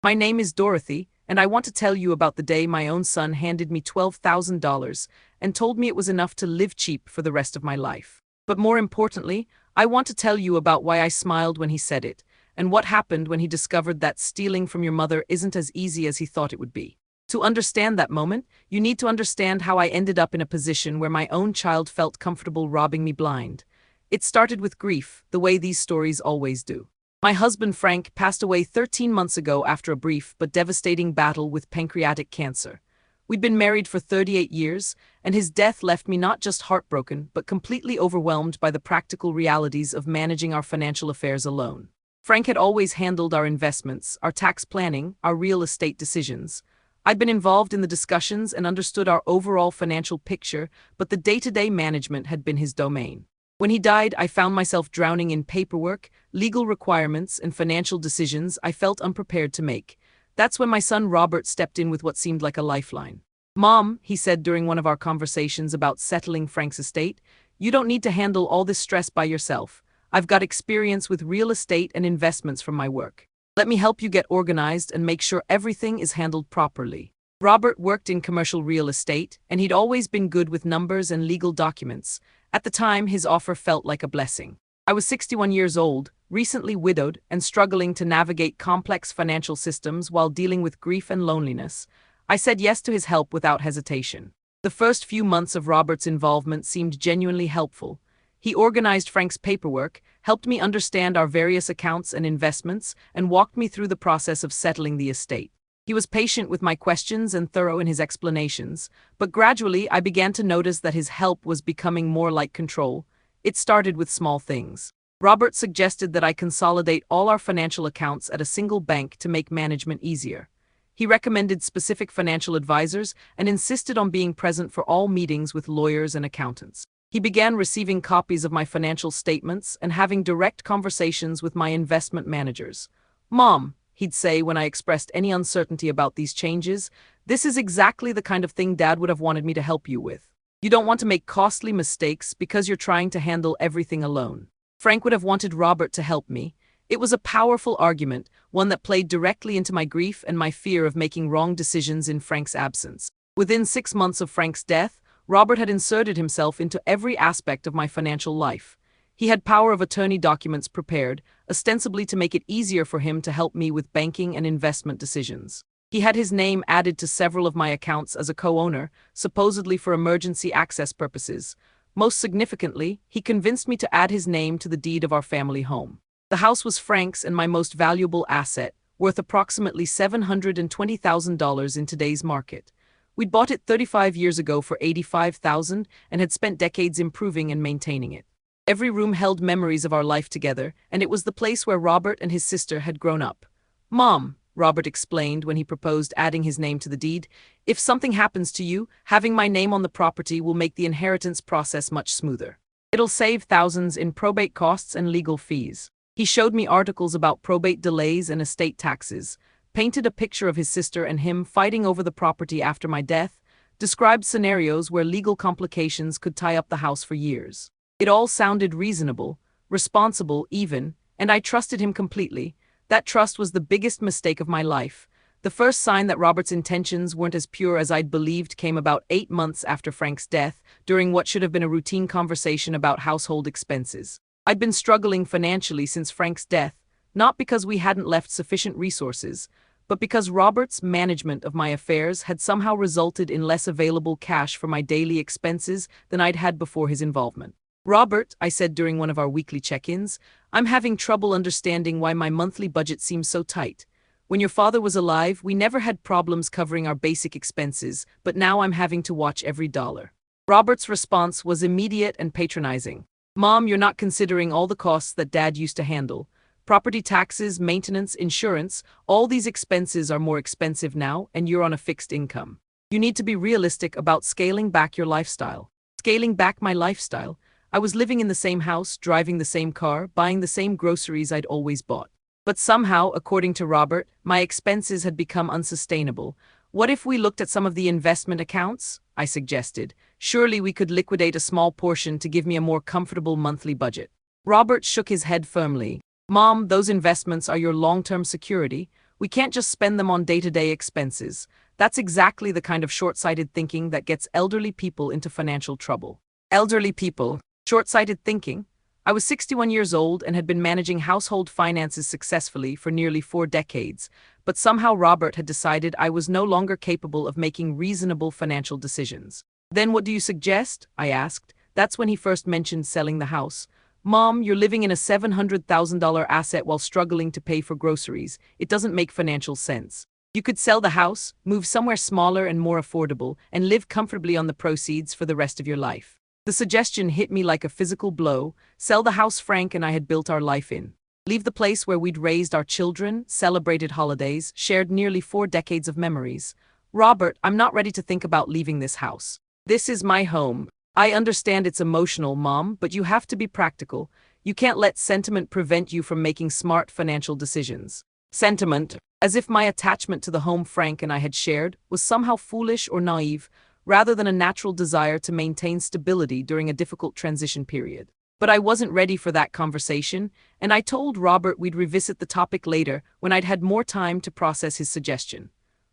My name is Dorothy, and I want to tell you about the day my own son handed me $12,000 and told me it was enough to live cheap for the rest of my life. But more importantly, I want to tell you about why I smiled when he said it, and what happened when he discovered that stealing from your mother isn't as easy as he thought it would be. To understand that moment, you need to understand how I ended up in a position where my own child felt comfortable robbing me blind. It started with grief, the way these stories always do. My husband Frank passed away 13 months ago after a brief but devastating battle with pancreatic cancer. We'd been married for 38 years, and his death left me not just heartbroken but completely overwhelmed by the practical realities of managing our financial affairs alone. Frank had always handled our investments, our tax planning, our real estate decisions. I'd been involved in the discussions and understood our overall financial picture, but the day-to-day management had been his domain. When he died, I found myself drowning in paperwork, legal requirements, and financial decisions I felt unprepared to make. That's when my son Robert stepped in with what seemed like a lifeline. "Mom," he said during one of our conversations about settling Frank's estate, "you don't need to handle all this stress by yourself. I've got experience with real estate and investments from my work. Let me help you get organized and make sure everything is handled properly." Robert worked in commercial real estate, and he'd always been good with numbers and legal documents. At the time, his offer felt like a blessing. I was 61 years old, recently widowed, and struggling to navigate complex financial systems while dealing with grief and loneliness. I said yes to his help without hesitation. The first few months of Robert's involvement seemed genuinely helpful. He organized Frank's paperwork, helped me understand our various accounts and investments, and walked me through the process of settling the estate. He was patient with my questions and thorough in his explanations, but gradually I began to notice that his help was becoming more like control. It started with small things. Robert suggested that I consolidate all our financial accounts at a single bank to make management easier. He recommended specific financial advisors and insisted on being present for all meetings with lawyers and accountants. He began receiving copies of my financial statements and having direct conversations with my investment managers. "Mom," he'd say when I expressed any uncertainty about these changes, "this is exactly the kind of thing Dad would have wanted me to help you with. You don't want to make costly mistakes because you're trying to handle everything alone." Frank would have wanted Robert to help me. It was a powerful argument, one that played directly into my grief and my fear of making wrong decisions in Frank's absence. Within 6 months of Frank's death, Robert had inserted himself into every aspect of my financial life. He had power of attorney documents prepared, ostensibly to make it easier for him to help me with banking and investment decisions. He had his name added to several of my accounts as a co-owner, supposedly for emergency access purposes. Most significantly, he convinced me to add his name to the deed of our family home. The house was Frank's and my most valuable asset, worth approximately $720,000 in today's market. We'd bought it 35 years ago for $85,000 and had spent decades improving and maintaining it. Every room held memories of our life together, and it was the place where Robert and his sister had grown up. "Mom," Robert explained when he proposed adding his name to the deed, "if something happens to you, having my name on the property will make the inheritance process much smoother. It'll save thousands in probate costs and legal fees." He showed me articles about probate delays and estate taxes, painted a picture of his sister and him fighting over the property after my death, described scenarios where legal complications could tie up the house for years. It all sounded reasonable, responsible even, and I trusted him completely. That trust was the biggest mistake of my life. The first sign that Robert's intentions weren't as pure as I'd believed came about 8 months after Frank's death, during what should have been a routine conversation about household expenses. I'd been struggling financially since Frank's death, not because we hadn't left sufficient resources, but because Robert's management of my affairs had somehow resulted in less available cash for my daily expenses than I'd had before his involvement. "Robert," I said during one of our weekly check-ins, "I'm having trouble understanding why my monthly budget seems so tight. When your father was alive, we never had problems covering our basic expenses, but now I'm having to watch every dollar." Robert's response was immediate and patronizing. "Mom, you're not considering all the costs that Dad used to handle. Property taxes, maintenance, insurance, all these expenses are more expensive now, and you're on a fixed income. You need to be realistic about scaling back your lifestyle." Scaling back my lifestyle? I was living in the same house, driving the same car, buying the same groceries I'd always bought. But somehow, according to Robert, my expenses had become unsustainable. "What if we looked at some of the investment accounts?" I suggested. "Surely we could liquidate a small portion to give me a more comfortable monthly budget." Robert shook his head firmly. "Mom, those investments are your long-term security. We can't just spend them on day-to-day expenses. That's exactly the kind of short-sighted thinking that gets elderly people into financial trouble. Elderly people. Short-sighted thinking? I was 61 years old and had been managing household finances successfully for nearly 4 decades, but somehow Robert had decided I was no longer capable of making reasonable financial decisions. Then what do you suggest? I asked. That's when he first mentioned selling the house. Mom, you're living in a $700,000 asset while struggling to pay for groceries. It doesn't make financial sense. You could sell the house, move somewhere smaller and more affordable, and live comfortably on the proceeds for the rest of your life. The suggestion hit me like a physical blow. Sell the house Frank and I had built our life in. Leave the place where we'd raised our children, celebrated holidays, shared nearly 4 decades of memories. Robert, I'm not ready to think about leaving this house. This is my home. I understand it's emotional, Mom, but you have to be practical. You can't let sentiment prevent you from making smart financial decisions. Sentiment, as if my attachment to the home Frank and I had shared was somehow foolish or naive, rather than a natural desire to maintain stability during a difficult transition period. But I wasn't ready for that conversation, and I told Robert we'd revisit the topic later when I'd had more time to process his suggestion.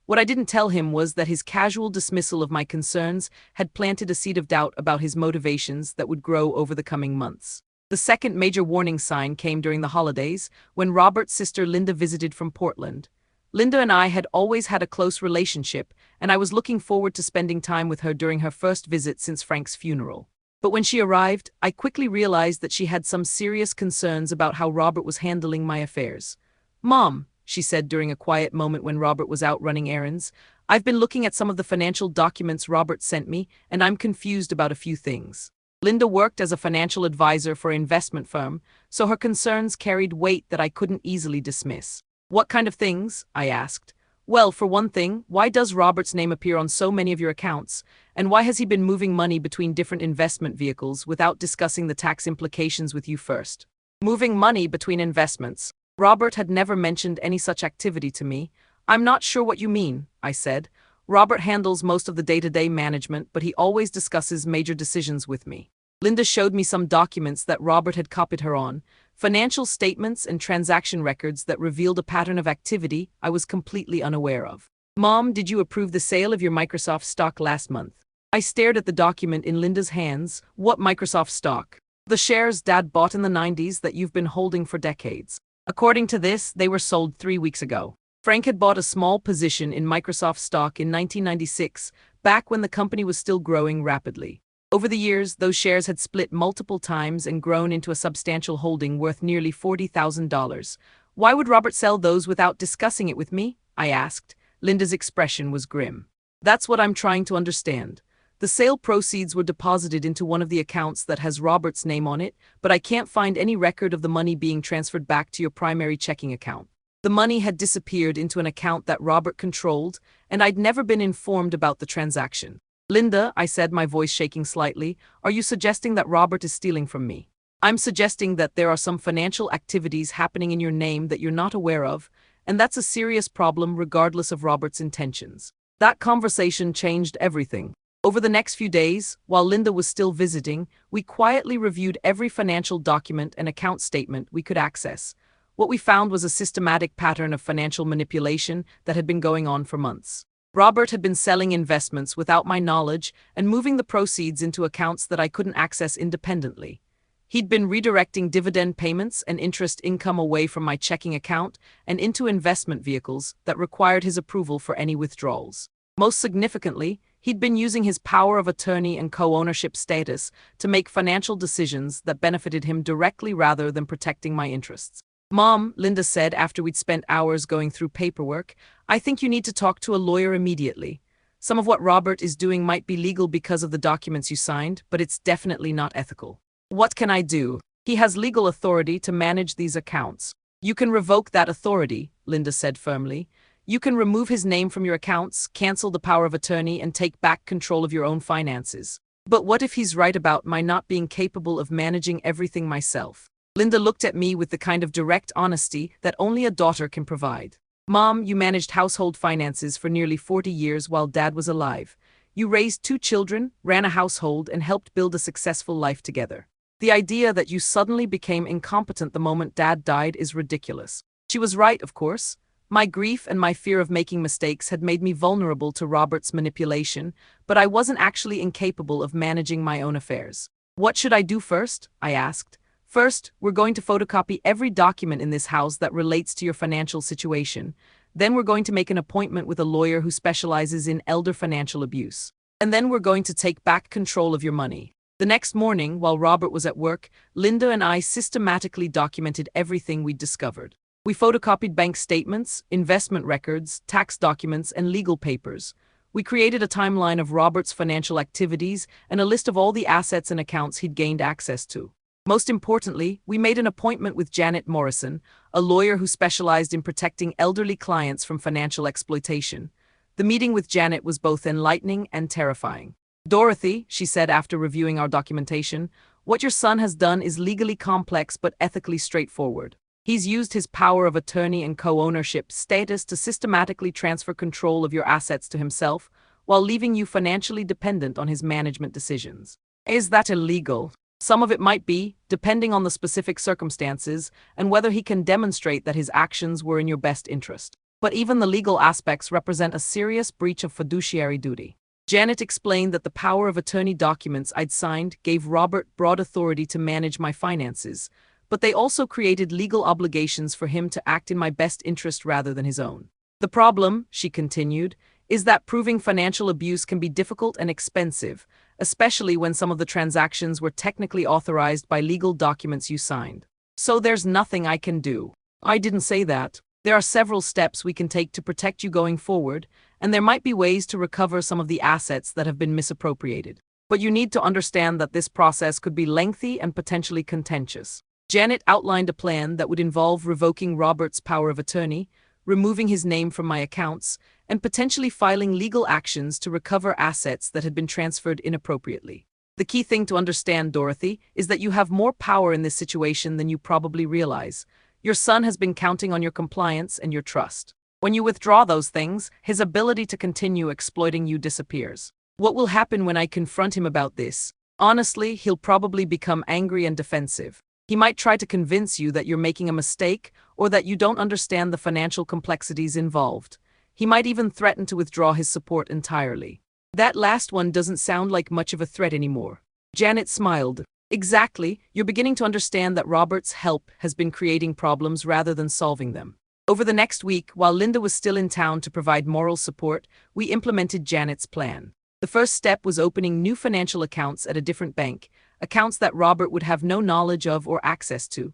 What I didn't tell him was that his casual dismissal of my concerns had planted a seed of doubt about his motivations that would grow over the coming months. The second major warning sign came during the holidays, when Robert's sister Linda visited from Portland. Linda and I had always had a close relationship, and I was looking forward to spending time with her during her first visit since Frank's funeral. But when she arrived, I quickly realized that she had some serious concerns about how Robert was handling my affairs. "Mom," she said during a quiet moment when Robert was out running errands, "I've been looking at some of the financial documents Robert sent me, and I'm confused about a few things." Linda worked as a financial advisor for an investment firm, so her concerns carried weight that I couldn't easily dismiss. "What kind of things?" I asked. "Well, for one thing, why does Robert's name appear on so many of your accounts? And why has he been moving money between different investment vehicles without discussing the tax implications with you first?" Moving money between investments. Robert had never mentioned any such activity to me. "I'm not sure what you mean," I said. "Robert handles most of the day-to-day management, but he always discusses major decisions with me." Linda showed me some documents that Robert had copied her on, financial statements and transaction records that revealed a pattern of activity I was completely unaware of. "Mom, did you approve the sale of your Microsoft stock last month?" I stared at the document in Linda's hands. "What Microsoft stock?" "The shares Dad bought in the 90s that you've been holding for decades. According to this, they were sold 3 weeks ago." Frank had bought a small position in Microsoft stock in 1996, back when the company was still growing rapidly. Over the years, those shares had split multiple times and grown into a substantial holding worth nearly $40,000. "Why would Robert sell those without discussing it with me?" I asked. Linda's expression was grim. "That's what I'm trying to understand. The sale proceeds were deposited into one of the accounts that has Robert's name on it, but I can't find any record of the money being transferred back to your primary checking account. The money had disappeared into an account that Robert controlled, and I'd never been informed about the transaction." "Linda," I said, my voice shaking slightly, "are you suggesting that Robert is stealing from me?" "I'm suggesting that there are some financial activities happening in your name that you're not aware of, and that's a serious problem regardless of Robert's intentions." That conversation changed everything. Over the next few days, while Linda was still visiting, we quietly reviewed every financial document and account statement we could access. What we found was a systematic pattern of financial manipulation that had been going on for months. Robert had been selling investments without my knowledge and moving the proceeds into accounts that I couldn't access independently. He'd been redirecting dividend payments and interest income away from my checking account and into investment vehicles that required his approval for any withdrawals. Most significantly, he'd been using his power of attorney and co-ownership status to make financial decisions that benefited him directly rather than protecting my interests. "Mom," Linda said after we'd spent hours going through paperwork, "I think you need to talk to a lawyer immediately. Some of what Robert is doing might be legal because of the documents you signed, but it's definitely not ethical." "What can I do?" "He has legal authority to manage these accounts." "You can revoke that authority," Linda said firmly. "You can remove his name from your accounts, cancel the power of attorney, and take back control of your own finances." "But what if he's right about my not being capable of managing everything myself?" Linda looked at me with the kind of direct honesty that only a daughter can provide. "Mom, you managed household finances for nearly 40 years while Dad was alive. You raised 2 children, ran a household, and helped build a successful life together. The idea that you suddenly became incompetent the moment Dad died is ridiculous." She was right, of course. My grief and my fear of making mistakes had made me vulnerable to Robert's manipulation, but I wasn't actually incapable of managing my own affairs. What should I do first? I asked. First, we're going to photocopy every document in this house that relates to your financial situation. Then we're going to make an appointment with a lawyer who specializes in elder financial abuse. And then we're going to take back control of your money. The next morning, while Robert was at work, Linda and I systematically documented everything we'd discovered. We photocopied bank statements, investment records, tax documents, and legal papers. We created a timeline of Robert's financial activities and a list of all the assets and accounts he'd gained access to. Most importantly, we made an appointment with Janet Morrison, a lawyer who specialized in protecting elderly clients from financial exploitation. The meeting with Janet was both enlightening and terrifying. "Dorothy," she said after reviewing our documentation, "what your son has done is legally complex but ethically straightforward. He's used his power of attorney and co-ownership status to systematically transfer control of your assets to himself, while leaving you financially dependent on his management decisions. Is that illegal? Some of it might be, depending on the specific circumstances and whether he can demonstrate that his actions were in your best interest. But even the legal aspects represent a serious breach of fiduciary duty." Janet explained that the power of attorney documents I'd signed gave Robert broad authority to manage my finances, but they also created legal obligations for him to act in my best interest rather than his own. "The problem," she continued, "is that proving financial abuse can be difficult and expensive, especially when some of the transactions were technically authorized by legal documents you signed. So there's nothing I can do." "I didn't say that. There are several steps we can take to protect you going forward, and there might be ways to recover some of the assets that have been misappropriated. But you need to understand that this process could be lengthy and potentially contentious." Janet outlined a plan that would involve revoking Robert's power of attorney, removing his name from my accounts, and potentially filing legal actions to recover assets that had been transferred inappropriately. "The key thing to understand, Dorothy, is that you have more power in this situation than you probably realize. Your son has been counting on your compliance and your trust. When you withdraw those things, his ability to continue exploiting you disappears. What will happen when I confront him about this? Honestly, he'll probably become angry and defensive. He might try to convince you that you're making a mistake or that you don't understand the financial complexities involved. He might even threaten to withdraw his support entirely." "That last one doesn't sound like much of a threat anymore." Janet smiled. "Exactly, you're beginning to understand that Robert's help has been creating problems rather than solving them." Over the next week, while Linda was still in town to provide moral support, we implemented Janet's plan. The first step was opening new financial accounts at a different bank, accounts that Robert would have no knowledge of or access to.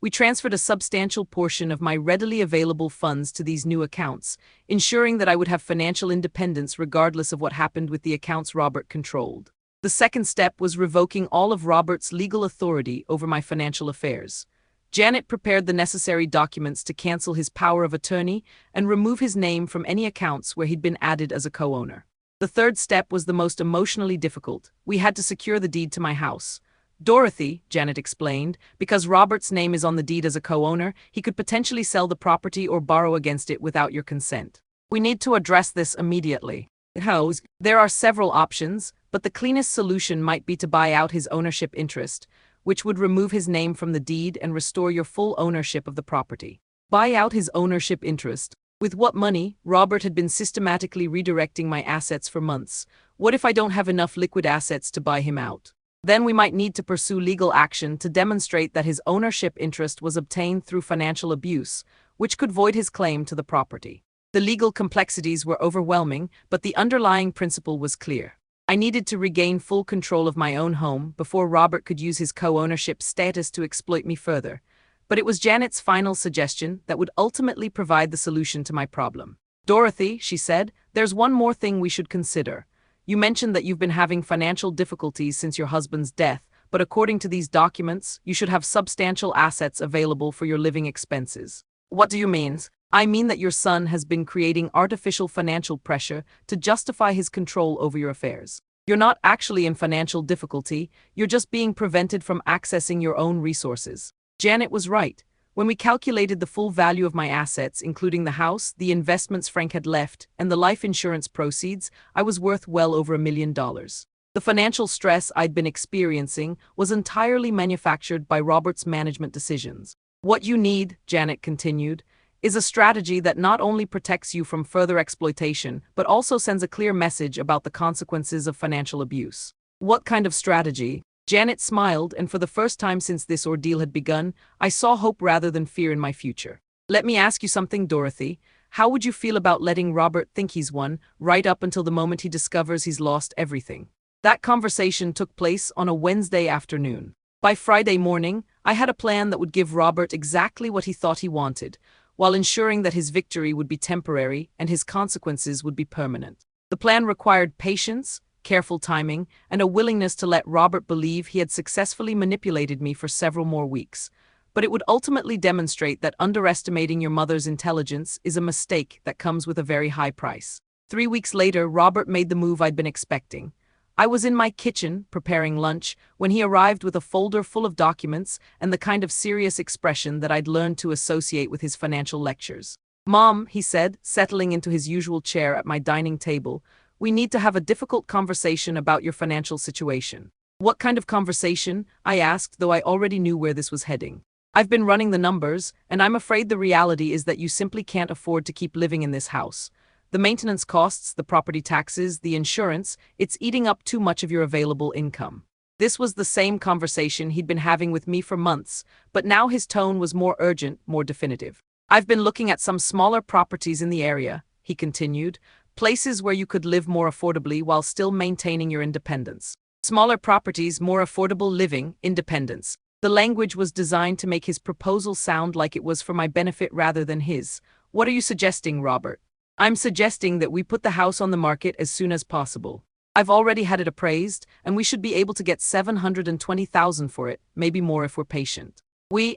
We transferred a substantial portion of my readily available funds to these new accounts, ensuring that I would have financial independence regardless of what happened with the accounts Robert controlled. The second step was revoking all of Robert's legal authority over my financial affairs. Janet prepared the necessary documents to cancel his power of attorney and remove his name from any accounts where he'd been added as a co-owner. The third step was the most emotionally difficult. We had to secure the deed to my house. "Dorothy," Janet explained, "because Robert's name is on the deed as a co-owner, he could potentially sell the property or borrow against it without your consent. We need to address this immediately." "How?" "There are several options, but the cleanest solution might be to buy out his ownership interest, which would remove his name from the deed and restore your full ownership of the property." Buy out his ownership interest? With what money? Robert had been systematically redirecting my assets for months. What if I don't have enough liquid assets to buy him out? Then we might need to pursue legal action to demonstrate that his ownership interest was obtained through financial abuse, which could void his claim to the property. The legal complexities were overwhelming, but the underlying principle was clear. I needed to regain full control of my own home before Robert could use his co-ownership status to exploit me further. But it was Janet's final suggestion that would ultimately provide the solution to my problem. "Dorothy," she said, "there's one more thing we should consider. You mentioned that you've been having financial difficulties since your husband's death, but according to these documents, you should have substantial assets available for your living expenses." "What do you mean?" "I mean that your son has been creating artificial financial pressure to justify his control over your affairs. You're not actually in financial difficulty, you're just being prevented from accessing your own resources." Janet was right. When we calculated the full value of my assets, including the house, the investments Frank had left, and the life insurance proceeds, I was worth well over $1 million. The financial stress I'd been experiencing was entirely manufactured by Robert's management decisions. "What you need," Janet continued, is a strategy that not only protects you from further exploitation, but also sends a clear message about the consequences of financial abuse. What kind of strategy? Janet smiled, and for the first time since this ordeal had begun, I saw hope rather than fear in my future. Let me ask you something, Dorothy. How would you feel about letting Robert think he's won, right up until the moment he discovers he's lost everything? That conversation took place on a Wednesday afternoon. By Friday morning, I had a plan that would give Robert exactly what he thought he wanted, while ensuring that his victory would be temporary and his consequences would be permanent. The plan required patience, careful timing, and a willingness to let Robert believe he had successfully manipulated me for several more weeks. But it would ultimately demonstrate that underestimating your mother's intelligence is a mistake that comes with a very high price. 3 weeks later, Robert made the move I'd been expecting. I was in my kitchen, preparing lunch, when he arrived with a folder full of documents and the kind of serious expression that I'd learned to associate with his financial lectures. "Mom," he said, settling into his usual chair at my dining table, "we need to have a difficult conversation about your financial situation." "What kind of conversation?" I asked, though I already knew where this was heading. "I've been running the numbers, and I'm afraid the reality is that you simply can't afford to keep living in this house. The maintenance costs, the property taxes, the insurance, it's eating up too much of your available income." This was the same conversation he'd been having with me for months, but now his tone was more urgent, more definitive. "I've been looking at some smaller properties in the area," he continued, "places where you could live more affordably while still maintaining your independence." Smaller properties, more affordable living, independence. The language was designed to make his proposal sound like it was for my benefit rather than his. "What are you suggesting, Robert?" "I'm suggesting that we put the house on the market as soon as possible. I've already had it appraised, and we should be able to get $720,000 for it, maybe more if we're patient."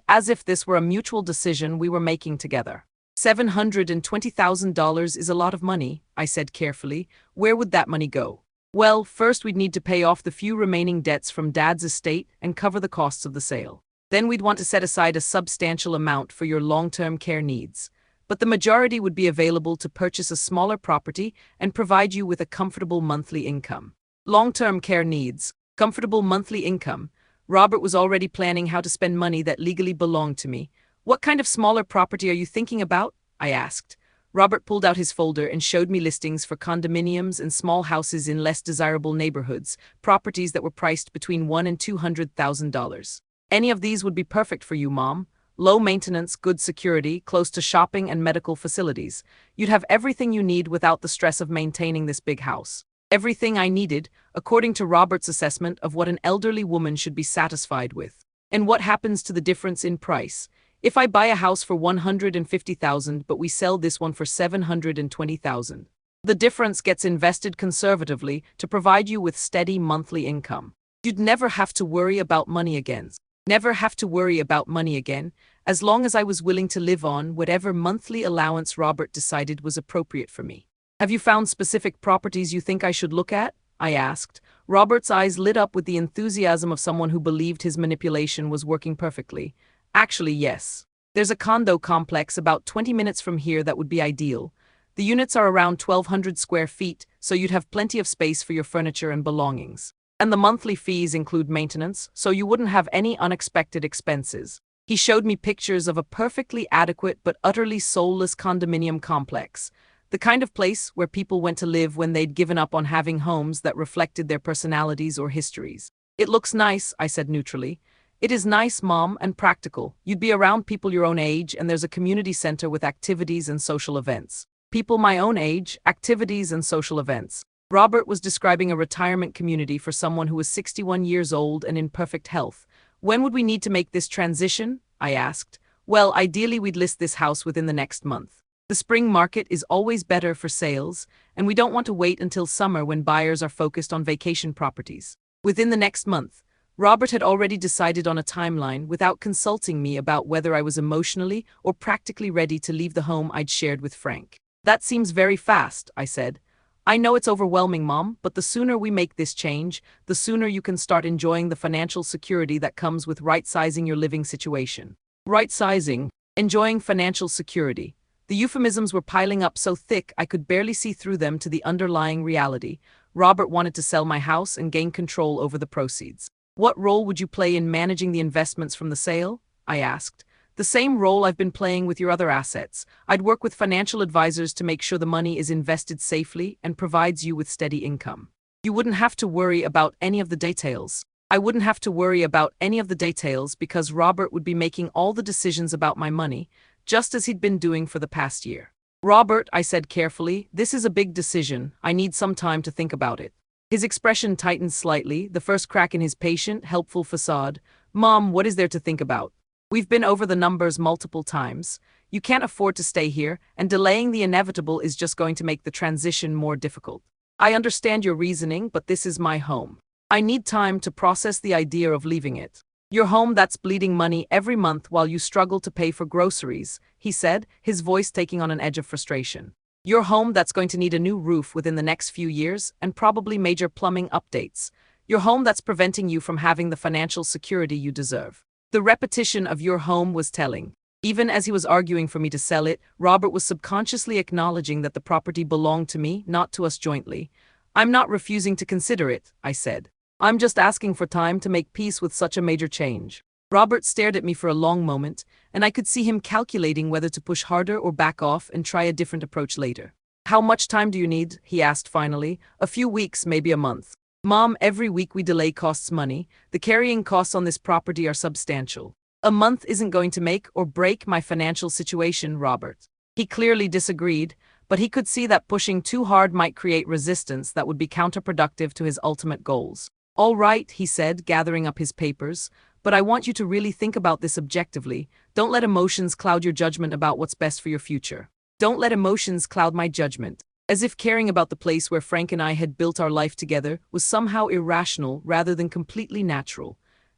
As if this were a mutual decision we were making together. $720,000 is a lot of money, I said carefully. "Where would that money go?" "Well, first we'd need to pay off the few remaining debts from Dad's estate and cover the costs of the sale. Then we'd want to set aside a substantial amount for your long-term care needs. But the majority would be available to purchase a smaller property and provide you with a comfortable monthly income." Long-term care needs, comfortable monthly income. Robert was already planning how to spend money that legally belonged to me. "What kind of smaller property are you thinking about?" I asked. Robert pulled out his folder and showed me listings for condominiums and small houses in less desirable neighborhoods, properties that were priced between $100,000 and $200,000. "Any of these would be perfect for you, Mom. Low maintenance, good security, close to shopping and medical facilities. You'd have everything you need without the stress of maintaining this big house." Everything I needed, according to Robert's assessment of what an elderly woman should be satisfied with. And what happens to the difference in price? If I buy a house for $150,000 but we sell this one for $720,000, the difference gets invested conservatively to provide you with steady monthly income. You'd never have to worry about money again. Never have to worry about money again, as long as I was willing to live on whatever monthly allowance Robert decided was appropriate for me. "Have you found specific properties you think I should look at?" I asked. Robert's eyes lit up with the enthusiasm of someone who believed his manipulation was working perfectly. "Actually, yes. There's a condo complex about 20 minutes from here that would be ideal. The units are around 1,200 square feet, so you'd have plenty of space for your furniture and belongings. And the monthly fees include maintenance, so you wouldn't have any unexpected expenses." He showed me pictures of a perfectly adequate but utterly soulless condominium complex, the kind of place where people went to live when they'd given up on having homes that reflected their personalities or histories. "It looks nice," I said neutrally. "It is nice, Mom, and practical. You'd be around people your own age, and there's a community center with activities and social events." People my own age, activities and social events. Robert was describing a retirement community for someone who was 61 years old and in perfect health. "When would we need to make this transition?" I asked. "Well, ideally we'd list this house within the next month. The spring market is always better for sales, and we don't want to wait until summer when buyers are focused on vacation properties." Within the next month. Robert had already decided on a timeline without consulting me about whether I was emotionally or practically ready to leave the home I'd shared with Frank. "That seems very fast," I said. "I know it's overwhelming, Mom, but the sooner we make this change, the sooner you can start enjoying the financial security that comes with right-sizing your living situation." Right-sizing, enjoying financial security. The euphemisms were piling up so thick I could barely see through them to the underlying reality. Robert wanted to sell my house and gain control over the proceeds. "What role would you play in managing the investments from the sale?" I asked. The same role I've been playing with your other assets. I'd work with financial advisors to make sure the money is invested safely and provides you with steady income. You wouldn't have to worry about any of the details. I wouldn't have to worry about any of the details because Robert would be making all the decisions about my money, just as he'd been doing for the past year. Robert, I said carefully, this is a big decision. I need some time to think about it. His expression tightened slightly, the first crack in his patient, helpful facade. Mom, what is there to think about? We've been over the numbers multiple times. You can't afford to stay here, and delaying the inevitable is just going to make the transition more difficult. I understand your reasoning, but this is my home. I need time to process the idea of leaving it. Your home that's bleeding money every month while you struggle to pay for groceries, he said, his voice taking on an edge of frustration. Your home that's going to need a new roof within the next few years and probably major plumbing updates. Your home that's preventing you from having the financial security you deserve. The repetition of your home was telling. Even as he was arguing for me to sell it, Robert was subconsciously acknowledging that the property belonged to me, not to us jointly. I'm not refusing to consider it, I said. I'm just asking for time to make peace with such a major change. Robert stared at me for a long moment, and I could see him calculating whether to push harder or back off and try a different approach later. How much time do you need? He asked finally. A few weeks, maybe a month. Mom, every week we delay costs money. The carrying costs on this property are substantial. A month isn't going to make or break my financial situation, Robert. He clearly disagreed, but he could see that pushing too hard might create resistance that would be counterproductive to his ultimate goals. All right, he said, gathering up his papers, but I want you to really think about this objectively. Don't let emotions cloud your judgment about what's best for your future. Don't let emotions cloud my judgment. As if caring about the place where Frank and I had built our life together was somehow irrational rather than completely natural.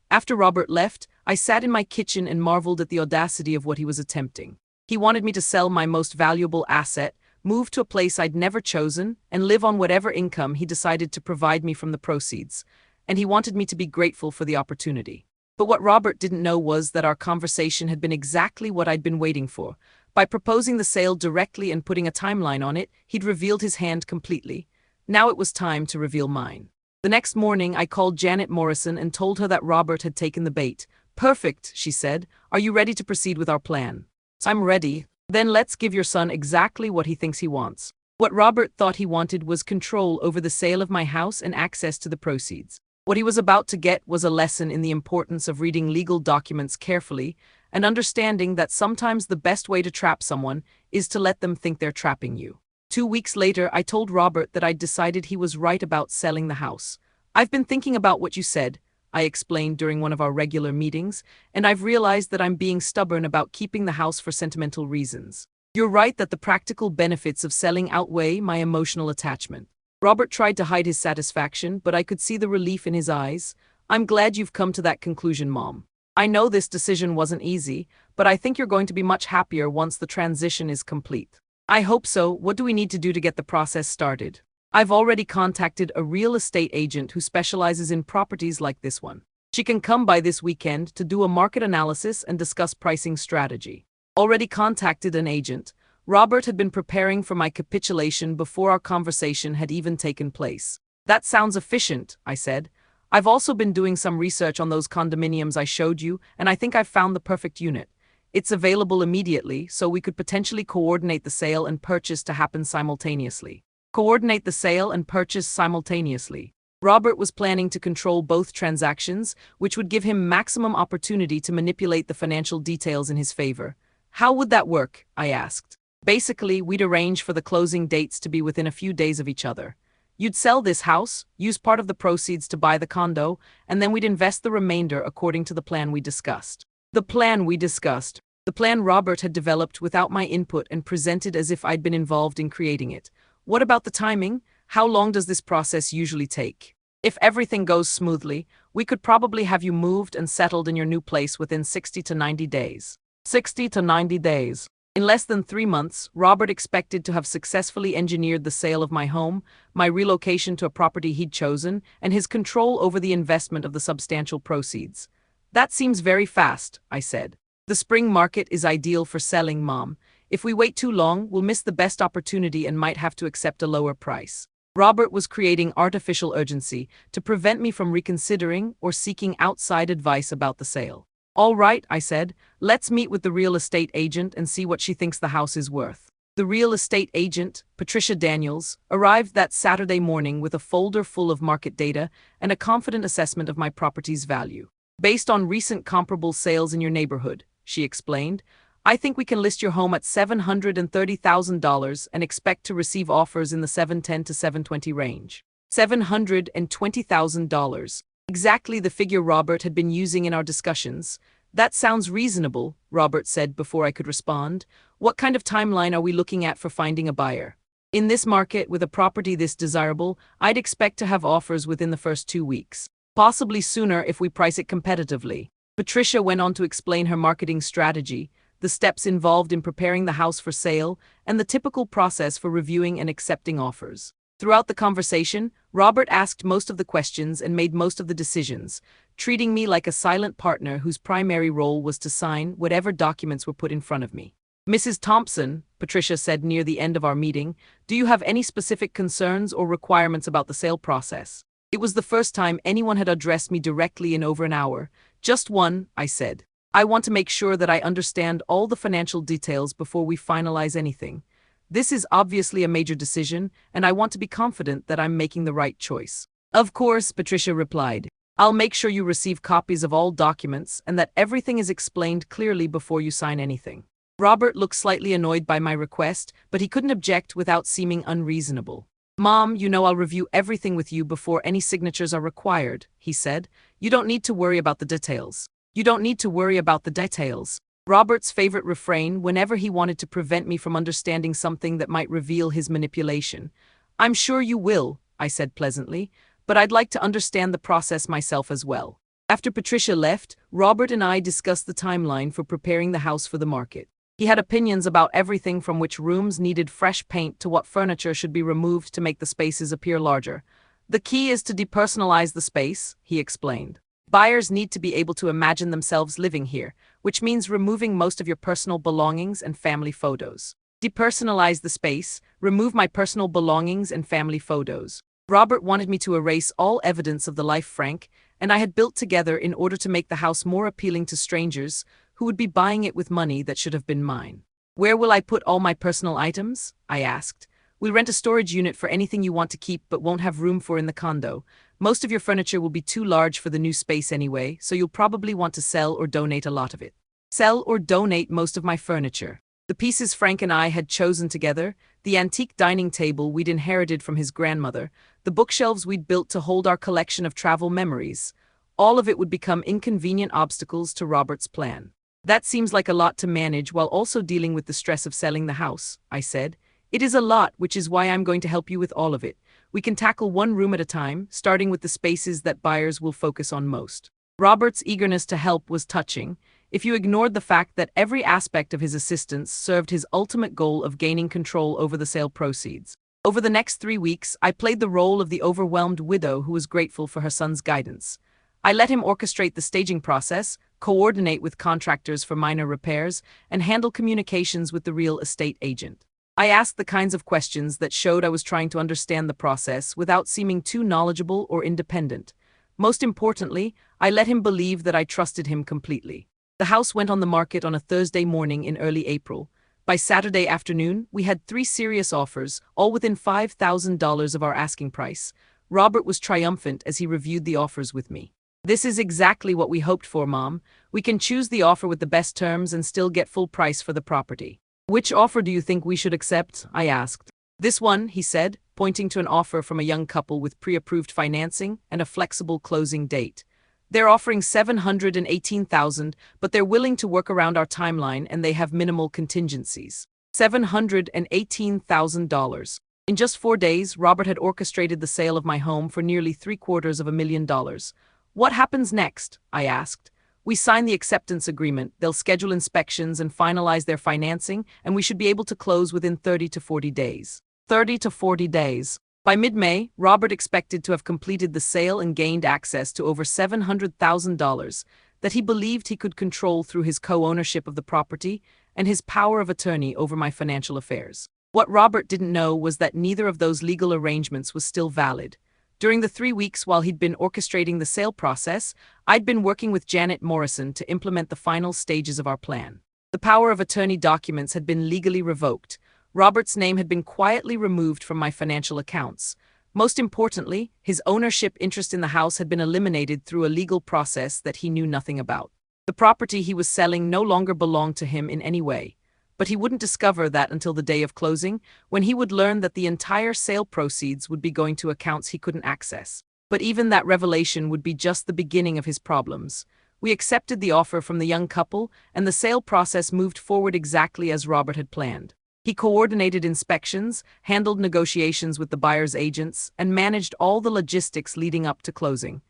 After Robert left, I sat in my kitchen and marveled at the audacity of what he was attempting. He wanted me to sell my most valuable asset, move to a place I'd never chosen, and live on whatever income he decided to provide me from the proceeds. And he wanted me to be grateful for the opportunity. But what Robert didn't know was that our conversation had been exactly what I'd been waiting for. By proposing the sale directly and putting a timeline on it, he'd revealed his hand completely. Now it was time to reveal mine. The next morning, I called Janet Morrison and told her that Robert had taken the bait. Perfect, she said. Are you ready to proceed with our plan? I'm ready. Then let's give your son exactly what he thinks he wants. What Robert thought he wanted was control over the sale of my house and access to the proceeds. What he was about to get was a lesson in the importance of reading legal documents carefully and understanding that sometimes the best way to trap someone is to let them think they're trapping you. 2 weeks later, I told Robert that I'd decided he was right about selling the house. I've been thinking about what you said, I explained during one of our regular meetings, and I've realized that I'm being stubborn about keeping the house for sentimental reasons. You're right that the practical benefits of selling outweigh my emotional attachment. Robert tried to hide his satisfaction, but I could see the relief in his eyes. I'm glad you've come to that conclusion, Mom. I know this decision wasn't easy, but I think you're going to be much happier once the transition is complete. I hope so. What do we need to do to get the process started? I've already contacted a real estate agent who specializes in properties like this one. She can come by this weekend to do a market analysis and discuss pricing strategy. Already contacted an agent. Robert had been preparing for my capitulation before our conversation had even taken place. That sounds efficient, I said. I've also been doing some research on those condominiums I showed you, and I think I've found the perfect unit. It's available immediately, so we could potentially coordinate the sale and purchase to happen simultaneously. Coordinate the sale and purchase simultaneously. Robert was planning to control both transactions, which would give him maximum opportunity to manipulate the financial details in his favor. How would that work? I asked. Basically, we'd arrange for the closing dates to be within a few days of each other. You'd sell this house, use part of the proceeds to buy the condo, and then we'd invest the remainder according to the plan we discussed. The plan Robert had developed without my input and presented as if I'd been involved in creating it. What about the timing? How long does this process usually take? If everything goes smoothly, we could probably have you moved and settled in your new place within 60 to 90 days. 60 to 90 days. In less than 3 months, Robert expected to have successfully engineered the sale of my home, my relocation to a property he'd chosen, and his control over the investment of the substantial proceeds. That seems very fast, I said. The spring market is ideal for selling, Mom. If we wait too long, we'll miss the best opportunity and might have to accept a lower price. Robert was creating artificial urgency to prevent me from reconsidering or seeking outside advice about the sale. All right, I said, let's meet with the real estate agent and see what she thinks the house is worth. The real estate agent, Patricia Daniels, arrived that Saturday morning with a folder full of market data and a confident assessment of my property's value. Based on recent comparable sales in your neighborhood, she explained, I think we can list your home at $730,000 and expect to receive offers in the $710,000 to $720,000 range. $720,000. Exactly the figure Robert had been using in our discussions. That sounds reasonable, Robert said before I could respond. What kind of timeline are we looking at for finding a buyer? In this market, with a property this desirable, I'd expect to have offers within the first 2 weeks. Possibly sooner if we price it competitively. Patricia went on to explain her marketing strategy, the steps involved in preparing the house for sale, and the typical process for reviewing and accepting offers. Throughout the conversation, Robert asked most of the questions and made most of the decisions, treating me like a silent partner whose primary role was to sign whatever documents were put in front of me. Mrs. Thompson, Patricia said near the end of our meeting, do you have any specific concerns or requirements about the sale process? It was the first time anyone had addressed me directly in over an hour. Just one, I said. I want to make sure that I understand all the financial details before we finalize anything. This is obviously a major decision, and I want to be confident that I'm making the right choice. Of course, Patricia replied. I'll make sure you receive copies of all documents and that everything is explained clearly before you sign anything. Robert looked slightly annoyed by my request, but he couldn't object without seeming unreasonable. Mom, you know I'll review everything with you before any signatures are required, he said. You don't need to worry about the details. You don't need to worry about the details. Robert's favorite refrain whenever he wanted to prevent me from understanding something that might reveal his manipulation. I'm sure you will, I said pleasantly, but I'd like to understand the process myself as well. After Patricia left, Robert and I discussed the timeline for preparing the house for the market. He had opinions about everything from which rooms needed fresh paint to what furniture should be removed to make the spaces appear larger. The key is to depersonalize the space, he explained. Buyers need to be able to imagine themselves living here, which means removing most of your personal belongings and family photos. Depersonalize the space, remove my personal belongings and family photos. Robert wanted me to erase all evidence of the life Frank and I had built together in order to make the house more appealing to strangers who would be buying it with money that should have been mine. Where will I put all my personal items? I asked. We'll rent a storage unit for anything you want to keep but won't have room for in the condo. Most of your furniture will be too large for the new space anyway, so you'll probably want to sell or donate a lot of it. Sell or donate most of my furniture. The pieces Frank and I had chosen together, the antique dining table we'd inherited from his grandmother, the bookshelves we'd built to hold our collection of travel memories, all of it would become inconvenient obstacles to Robert's plan. That seems like a lot to manage while also dealing with the stress of selling the house, I said. It is a lot, which is why I'm going to help you with all of it. We can tackle one room at a time, starting with the spaces that buyers will focus on most. Robert's eagerness to help was touching, if you ignored the fact that every aspect of his assistance served his ultimate goal of gaining control over the sale proceeds. Over the next 3 weeks, I played the role of the overwhelmed widow who was grateful for her son's guidance. I let him orchestrate the staging process, coordinate with contractors for minor repairs, and handle communications with the real estate agent. I asked the kinds of questions that showed I was trying to understand the process without seeming too knowledgeable or independent. Most importantly, I let him believe that I trusted him completely. The house went on the market on a Thursday morning in early April. By Saturday afternoon, we had 3 serious offers, all within $5,000 of our asking price. Robert was triumphant as he reviewed the offers with me. This is exactly what we hoped for, Mom. We can choose the offer with the best terms and still get full price for the property. Which offer do you think we should accept? I asked. This one, he said, pointing to an offer from a young couple with pre-approved financing and a flexible closing date. They're offering $718,000, but they're willing to work around our timeline and they have minimal contingencies. $718,000. In just 4 days, Robert had orchestrated the sale of my home for nearly $750,000. What happens next? I asked. We sign the acceptance agreement, they'll schedule inspections and finalize their financing, and we should be able to close within 30 to 40 days. 30 to 40 days. By mid-May, Robert expected to have completed the sale and gained access to over $700,000 that he believed he could control through his co-ownership of the property and his power of attorney over my financial affairs. What Robert didn't know was that neither of those legal arrangements was still valid. During the 3 weeks while he'd been orchestrating the sale process, I'd been working with Janet Morrison to implement the final stages of our plan. The power of attorney documents had been legally revoked. Robert's name had been quietly removed from my financial accounts. Most importantly, his ownership interest in the house had been eliminated through a legal process that he knew nothing about. The property he was selling no longer belonged to him in any way. But he wouldn't discover that until the day of closing, when he would learn that the entire sale proceeds would be going to accounts he couldn't access. But even that revelation would be just the beginning of his problems. We accepted the offer from the young couple, and the sale process moved forward exactly as Robert had planned. He coordinated inspections, handled negotiations with the buyer's agents, and managed all the logistics leading up to closing.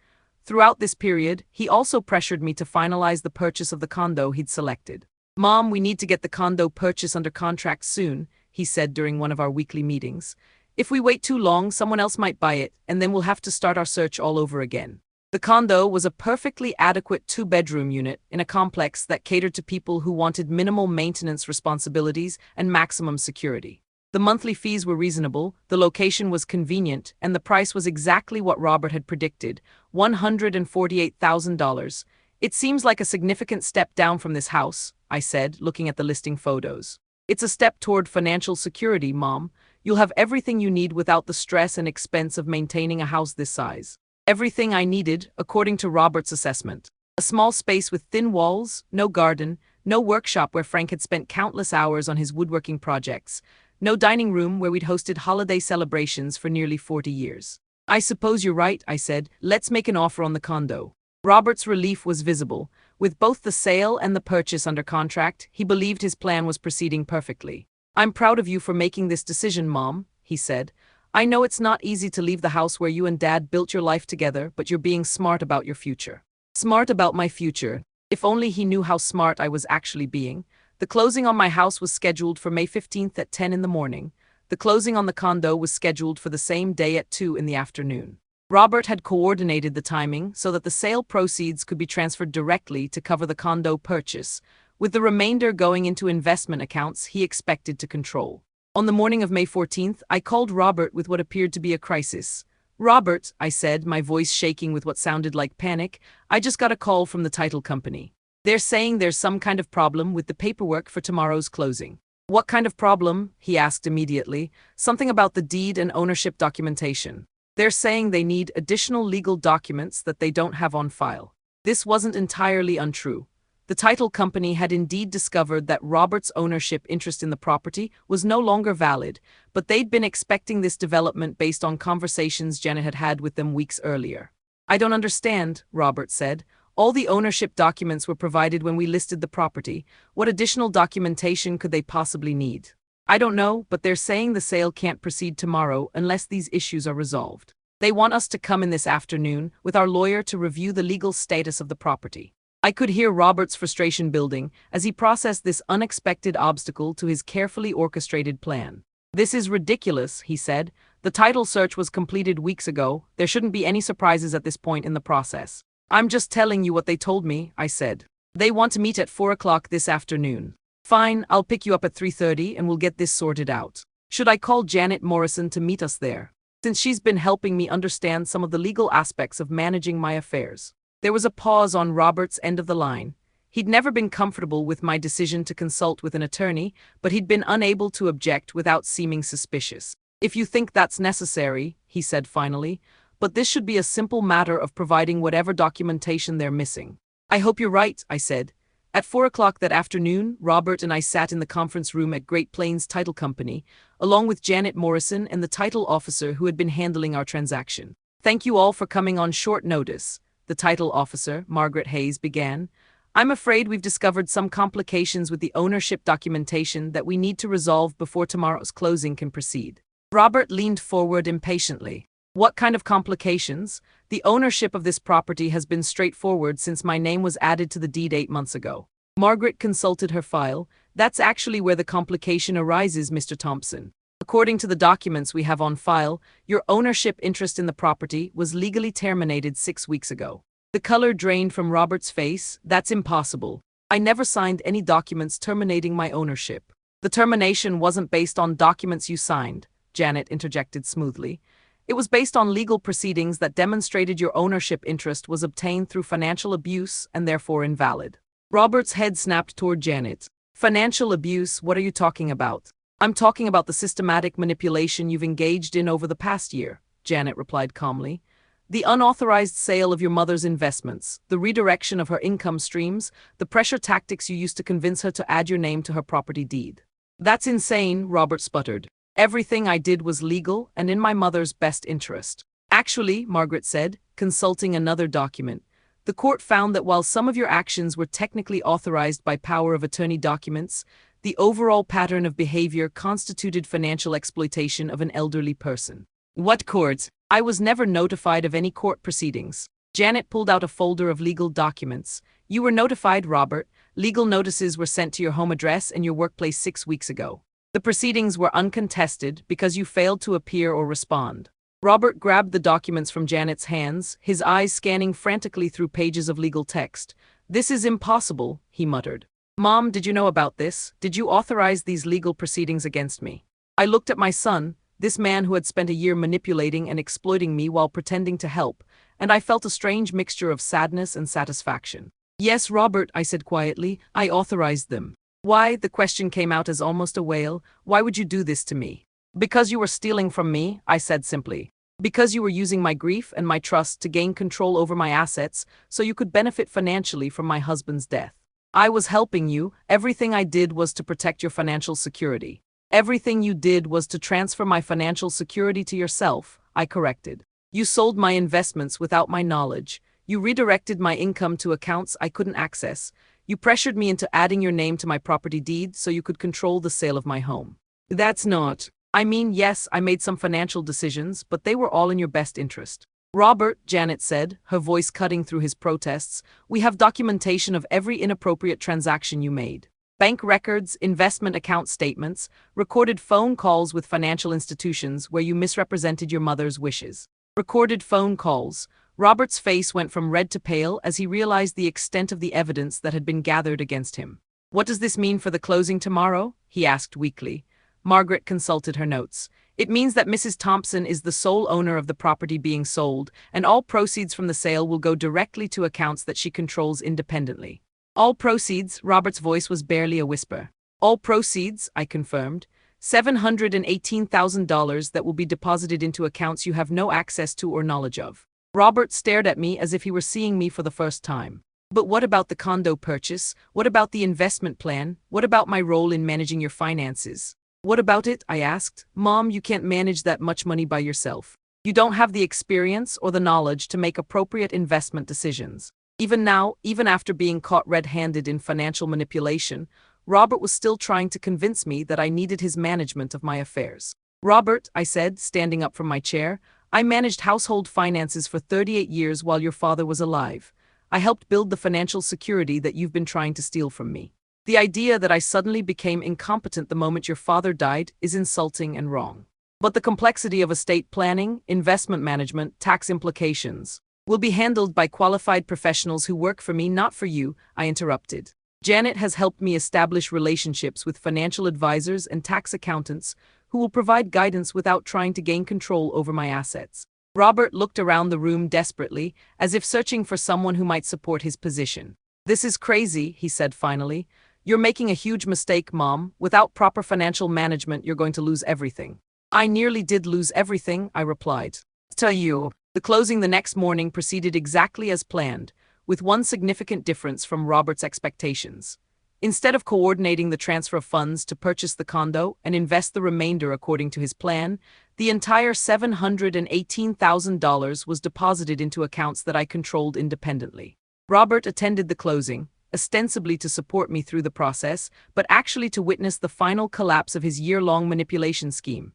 Throughout this period, he also pressured me to finalize the purchase of the condo he'd selected. "Mom, we need to get the condo purchase under contract soon," he said during one of our weekly meetings. "If we wait too long, someone else might buy it, and then we'll have to start our search all over again." The condo was a perfectly adequate 2-bedroom unit in a complex that catered to people who wanted minimal maintenance responsibilities and maximum security. The monthly fees were reasonable, the location was convenient, and the price was exactly what Robert had predicted, $148,000. "It seems like a significant step down from this house," I said, looking at the listing photos. "It's a step toward financial security, Mom. You'll have everything you need without the stress and expense of maintaining a house this size." Everything I needed, according to Robert's assessment. A small space with thin walls, no garden, no workshop where Frank had spent countless hours on his woodworking projects, no dining room where we'd hosted holiday celebrations for nearly 40 years. "I suppose you're right," I said. "Let's make an offer on the condo." Robert's relief was visible. With both the sale and the purchase under contract, he believed his plan was proceeding perfectly. "I'm proud of you for making this decision, Mom," he said. "I know it's not easy to leave the house where you and Dad built your life together, but you're being smart about your future." Smart about my future. If only he knew how smart I was actually being. The closing on my house was scheduled for May 15th at 10 in the morning. The closing on the condo was scheduled for the same day at 2 in the afternoon. Robert had coordinated the timing so that the sale proceeds could be transferred directly to cover the condo purchase, with the remainder going into investment accounts he expected to control. On the morning of May 14th, I called Robert with what appeared to be a crisis. "Robert," I said, my voice shaking with what sounded like panic, "I just got a call from the title company. They're saying there's some kind of problem with the paperwork for tomorrow's closing." "What kind of problem?" he asked immediately. "Something about the deed and ownership documentation. They're saying they need additional legal documents that they don't have on file." This wasn't entirely untrue. The title company had indeed discovered that Robert's ownership interest in the property was no longer valid, but they'd been expecting this development based on conversations Janet had had with them weeks earlier. "I don't understand," Robert said. "All the ownership documents were provided when we listed the property. What additional documentation could they possibly need?" "I don't know, but they're saying the sale can't proceed tomorrow unless these issues are resolved. They want us to come in this afternoon with our lawyer to review the legal status of the property." I could hear Robert's frustration building as he processed this unexpected obstacle to his carefully orchestrated plan. "This is ridiculous," he said. "The title search was completed weeks ago. There shouldn't be any surprises at this point in the process." "I'm just telling you what they told me," I said. "They want to meet at 4 o'clock this afternoon." "Fine, I'll pick you up at 3:30 and we'll get this sorted out." "Should I call Janet Morrison to meet us there? Since she's been helping me understand some of the legal aspects of managing my affairs." There was a pause on Robert's end of the line. He'd never been comfortable with my decision to consult with an attorney, but he'd been unable to object without seeming suspicious. "If you think that's necessary," he said finally, "but this should be a simple matter of providing whatever documentation they're missing." "I hope you're right," I said. At 4 o'clock that afternoon, Robert and I sat in the conference room at Great Plains Title Company, along with Janet Morrison and the title officer who had been handling our transaction. "Thank you all for coming on short notice," the title officer, Margaret Hayes, began. "I'm afraid we've discovered some complications with the ownership documentation that we need to resolve before tomorrow's closing can proceed." Robert leaned forward impatiently. "What kind of complications? The ownership of this property has been straightforward since my name was added to the deed 8 months ago." Margaret consulted her file. "That's actually where the complication arises, Mr. Thompson. According to the documents we have on file, your ownership interest in the property was legally terminated 6 weeks ago." The color drained from Robert's face. "That's impossible. I never signed any documents terminating my ownership." "The termination wasn't based on documents you signed," Janet interjected smoothly. It was based on legal proceedings that demonstrated your ownership interest was obtained through financial abuse and therefore invalid. Robert's head snapped toward Janet. Financial abuse, what are you talking about? I'm talking about the systematic manipulation you've engaged in over the past year, Janet replied calmly. The unauthorized sale of your mother's investments, the redirection of her income streams, the pressure tactics you used to convince her to add your name to her property deed. That's insane, Robert sputtered. Everything I did was legal and in my mother's best interest. Actually, Margaret said, consulting another document, the court found that while some of your actions were technically authorized by power of attorney documents, the overall pattern of behavior constituted financial exploitation of an elderly person. What court? I was never notified of any court proceedings. Janet pulled out a folder of legal documents. You were notified, Robert. Legal notices were sent to your home address and your workplace 6 weeks ago. The proceedings were uncontested because you failed to appear or respond. Robert grabbed the documents from Janet's hands, his eyes scanning frantically through pages of legal text. This is impossible, he muttered. Mom, did you know about this? Did you authorize these legal proceedings against me? I looked at my son, this man who had spent a year manipulating and exploiting me while pretending to help, and I felt a strange mixture of sadness and satisfaction. Yes, Robert, I said quietly, I authorized them. Why? The question came out as almost a wail. Why would you do this to me? Because you were stealing from me, I said simply. Because you were using my grief and my trust to gain control over my assets so you could benefit financially from my husband's death. I was helping you. Everything I did was to protect your financial security. Everything you did was to transfer my financial security to yourself, I corrected. You sold my investments without my knowledge. You redirected my income to accounts I couldn't access. You pressured me into adding your name to my property deed so you could control the sale of my home. That's not. I mean, yes, I made some financial decisions, but they were all in your best interest. Robert, Janet said, her voice cutting through his protests, we have documentation of every inappropriate transaction you made. Bank records, investment account statements, recorded phone calls with financial institutions where you misrepresented your mother's wishes. Recorded phone calls. Robert's face went from red to pale as he realized the extent of the evidence that had been gathered against him. What does this mean for the closing tomorrow? He asked weakly. Margaret consulted her notes. It means that Mrs. Thompson is the sole owner of the property being sold, and all proceeds from the sale will go directly to accounts that she controls independently. All proceeds, Robert's voice was barely a whisper. All proceeds, I confirmed. $718,000 that will be deposited into accounts you have no access to or knowledge of. Robert stared at me as if he were seeing me for the first time. But what about the condo purchase? What about the investment plan? What about my role in managing your finances? What about it? I asked. Mom, you can't manage that much money by yourself. You don't have the experience or the knowledge to make appropriate investment decisions. Even now, even after being caught red-handed in financial manipulation, Robert was still trying to convince me that I needed his management of my affairs. Robert, I said, standing up from my chair, I managed household finances for 38 years while your father was alive. I helped build the financial security that you've been trying to steal from me. The idea that I suddenly became incompetent the moment your father died is insulting and wrong. But the complexity of estate planning, investment management, tax implications will be handled by qualified professionals who work for me, not for you, I interrupted. Janet has helped me establish relationships with financial advisors and tax accountants who will provide guidance without trying to gain control over my assets. Robert looked around the room desperately, as if searching for someone who might support his position. This is crazy, he said finally. You're making a huge mistake, Mom. Without proper financial management, you're going to lose everything. I nearly did lose everything, I replied. Tell you. The closing the next morning proceeded exactly as planned, with one significant difference from Robert's expectations. Instead of coordinating the transfer of funds to purchase the condo and invest the remainder according to his plan, the entire $718,000 was deposited into accounts that I controlled independently. Robert attended the closing, ostensibly to support me through the process, but actually to witness the final collapse of his year-long manipulation scheme.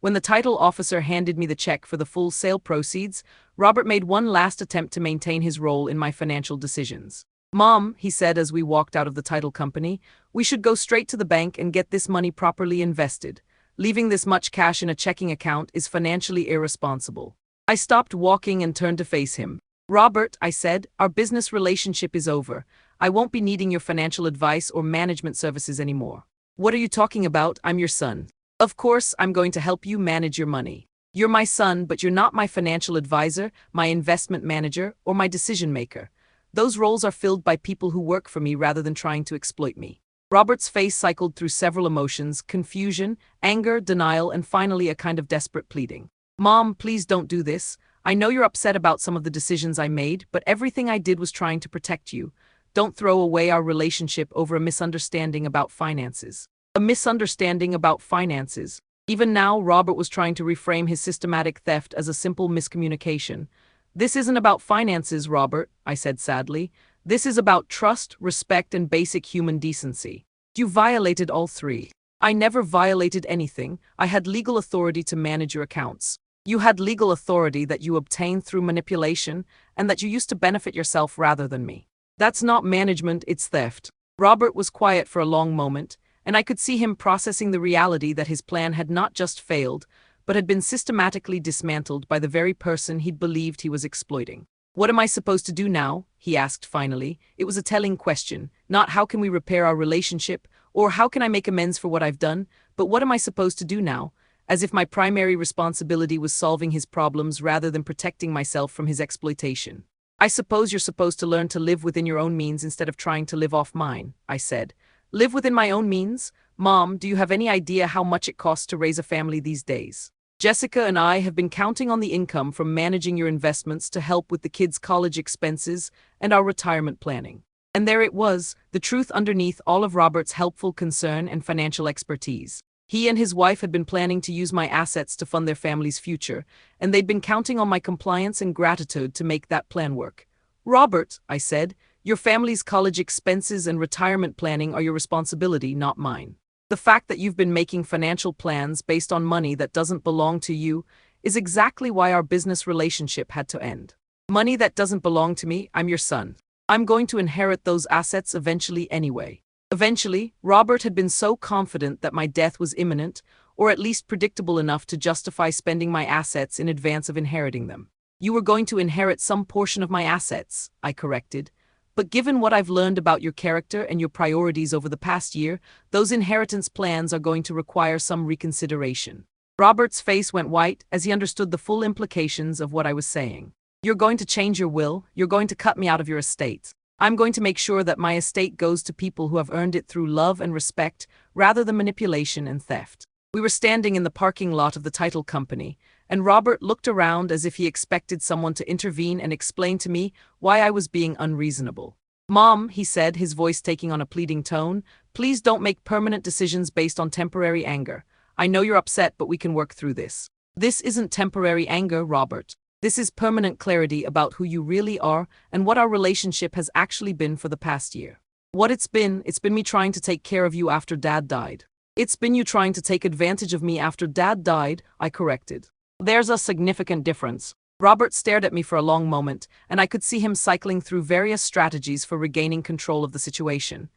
When the title officer handed me the check for the full sale proceeds, Robert made one last attempt to maintain his role in my financial decisions. Mom, he said as we walked out of the title company, we should go straight to the bank and get this money properly invested. Leaving this much cash in a checking account is financially irresponsible. I stopped walking and turned to face him. Robert, I said, our business relationship is over. I won't be needing your financial advice or management services anymore. What are you talking about? I'm your son. Of course, I'm going to help you manage your money. You're my son, but you're not my financial advisor, my investment manager, or my decision maker. Those roles are filled by people who work for me rather than trying to exploit me. Robert's face cycled through several emotions: confusion, anger, denial, and finally a kind of desperate pleading. Mom, please don't do this. I know you're upset about some of the decisions I made, but everything I did was trying to protect you. Don't throw away our relationship over a misunderstanding about finances. A misunderstanding about finances. Even now, Robert was trying to reframe his systematic theft as a simple miscommunication. This isn't about finances, Robert, I said sadly. This is about trust, respect, and basic human decency. You violated all three. I never violated anything. I had legal authority to manage your accounts. You had legal authority that you obtained through manipulation and that you used to benefit yourself rather than me. That's not management, it's theft. Robert was quiet for a long moment, and I could see him processing the reality that his plan had not just failed, but had been systematically dismantled by the very person he'd believed he was exploiting. What am I supposed to do now? He asked finally. It was a telling question, not how can we repair our relationship, or how can I make amends for what I've done, but what am I supposed to do now? As if my primary responsibility was solving his problems rather than protecting myself from his exploitation. I suppose you're supposed to learn to live within your own means instead of trying to live off mine, I said. Live within my own means? Mom, do you have any idea how much it costs to raise a family these days? Jessica and I have been counting on the income from managing your investments to help with the kids' college expenses and our retirement planning. And there it was, the truth underneath all of Robert's helpful concern and financial expertise. He and his wife had been planning to use my assets to fund their family's future, and they'd been counting on my compliance and gratitude to make that plan work. Robert, I said, your family's college expenses and retirement planning are your responsibility, not mine. The fact that you've been making financial plans based on money that doesn't belong to you is exactly why our business relationship had to end. Money that doesn't belong to me, I'm your son. I'm going to inherit those assets eventually anyway. Eventually, Robert had been so confident that my death was imminent, or at least predictable enough to justify spending my assets in advance of inheriting them. You were going to inherit some portion of my assets, I corrected. But given what I've learned about your character and your priorities over the past year, those inheritance plans are going to require some reconsideration. Robert's face went white as he understood the full implications of what I was saying. You're going to change your will, you're going to cut me out of your estate. I'm going to make sure that my estate goes to people who have earned it through love and respect, rather than manipulation and theft. We were standing in the parking lot of the title company, and Robert looked around as if he expected someone to intervene and explain to me why I was being unreasonable. Mom, he said, his voice taking on a pleading tone, please don't make permanent decisions based on temporary anger. I know you're upset, but we can work through this. This isn't temporary anger, Robert. This is permanent clarity about who you really are and what our relationship has actually been for the past year. What it's been me trying to take care of you after Dad died. It's been you trying to take advantage of me after Dad died, I corrected. There's a significant difference. Robert stared at me for a long moment, and I could see him cycling through various strategies for regaining control of the situation.